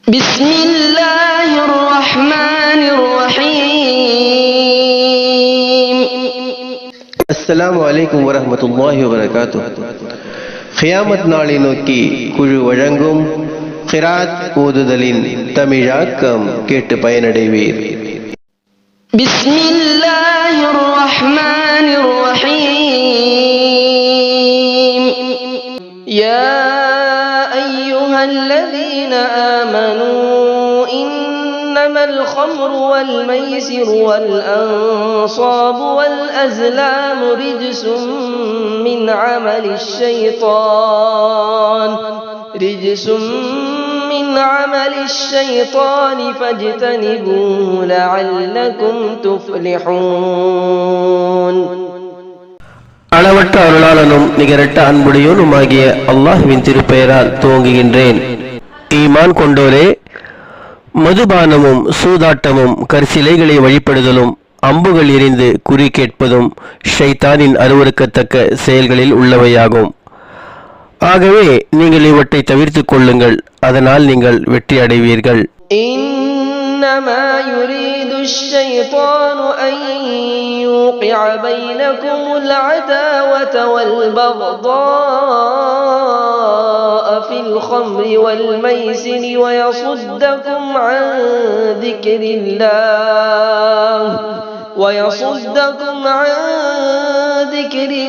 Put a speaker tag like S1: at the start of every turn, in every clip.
S1: بسم الله الرحمن الرحيم.
S2: السلام عليكم ورحمة الله وبركاته. கியாமத் நாளை நோக்கி குழு வழங்கும் கிராத் ஓதுதலின் தமிழாக்கம் கேட்டு பயனடைவீர்.
S1: بسم الله الرحمن الرحيم. يا أيها الذين آمنوا إنما الخمر والميسر والأنصاب والأزلام رجس من عمل الشيطان فاجتنبوه لعلكم تفلحون.
S2: அளவற்ற அருளாளனும் நிகரற்ற அன்புடையோனுமாகிய அல்லாஹ்வின் திருப்பெயரால் துவங்குகின்றேன். ஈமான் கொண்டோரே, மதுபானமும் சூதாட்டமும் கற்சிலைகளை வழிபடுதலும் அம்புகள் எறிந்து குறி கேட்பதும் ஷைத்தானின் அருவருக்கத்தக்க செயல்களில் உள்ளவையாகும். ஆகவே நீங்கள் இவற்றை தவிர்த்து கொள்ளுங்கள், அதனால் நீங்கள் வெற்றி அடைவீர்கள்.
S1: إنما يريد الشيطان أن يوقع بينكم العداوة والبغضاء في الخمر والميسر ويصدكم عن ذكر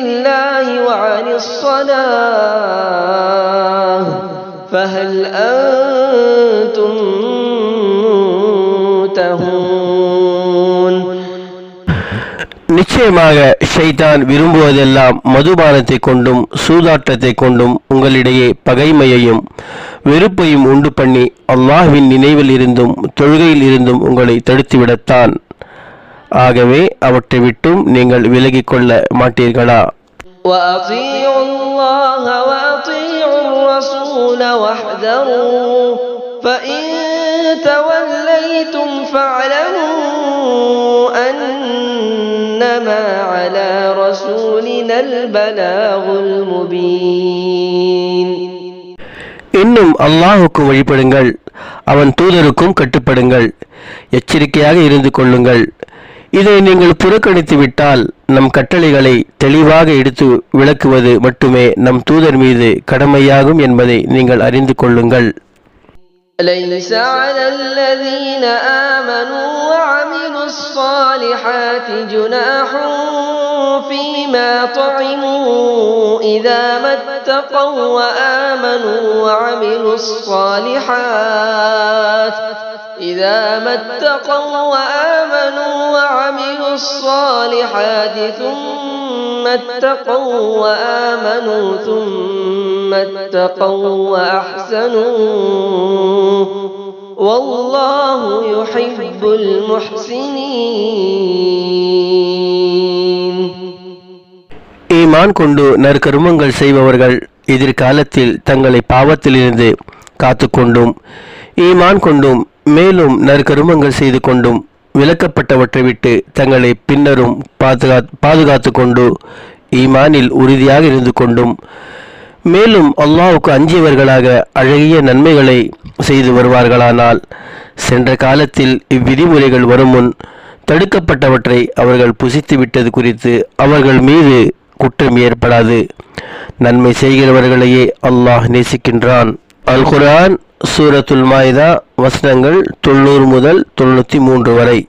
S1: الله وعن الصلاة فهل أنتم منتهون.
S2: நிச்சயமாக ஷைத்தான் விரும்புவதெல்லாம் மதுபானத்தை கொண்டும் சூதாட்டத்தை கொண்டும் உங்களிடையே பகைமையையும் வெறுப்பையும் உண்டு பண்ணி அல்லாஹ்வின் நினைவில் இருந்தும் தொழுகையில் இருந்தும் உங்களை தடுத்துவிடத்தான். ஆகவே அவற்றை விட்டும் நீங்கள் விலகிக் கொள்ள மாட்டீர்களா?
S1: وأطيعوا الله وأطيعوا الرسول واحذروا فإن توليتم فاعلموا أنما على رسولنا البلاغ المبين.
S2: இன்னும் அல்லாஹுக்கு வழிபடுங்கள், அவன் தூதருக்கும் கட்டுப்படுங்கள், எச்சரிக்கையாக இருந்து கொள்ளுங்கள். இதை நீங்கள் புறக்கணித்து விட்டால் நம் கட்டளைகளை தெளிவாக எடுத்து விளக்குவது மட்டுமே நம் தூதர் மீது கடமையாகும் என்பதை நீங்கள் அறிந்து கொள்ளுங்கள்.
S1: ليس على الذين آمنوا وعملوا الصالحات جناح فيما طعموا إذا ما اتقوا وآمنوا وعملوا الصالحات ثم اتقوا وأحسنوا والله يحب المحسنين.
S2: ஈமான் கொண்டு நற்கருமங்கள் செய்பவர்கள் எதிர்காலத்தில் தங்களை பாவத்திலிருந்து காத்து கொண்டும் ஈமான் கொண்டும் மேலும் நற்கருமங்கள் செய்து கொண்டும் விலக்கப்பட்டவற்றை விட்டு தங்களை பின்னரும் பாதுகாத்து கொண்டு ஈமானில் உறுதியாக இருந்து கொண்டும் மேலும் அல்லாஹ்வுக்கு அஞ்சியவர்களாக அழகிய நன்மைகளை செய்து வருவார்களானால் சென்ற காலத்தில் இவ்விதிமுறைகள் வரும் முன் தடுக்கப்பட்டவற்றை அவர்கள் புசித்து விட்டது குறித்து அவர்கள் மீது குற்றம் ஏற்படாது. நன்மை செய்கிறவர்களையே அல்லாஹ் நேசிக்கின்றான். அல் குர்ஆன் சூரத்துல் மாயிதா வசனங்கள் 90 முதல் 93 வரை.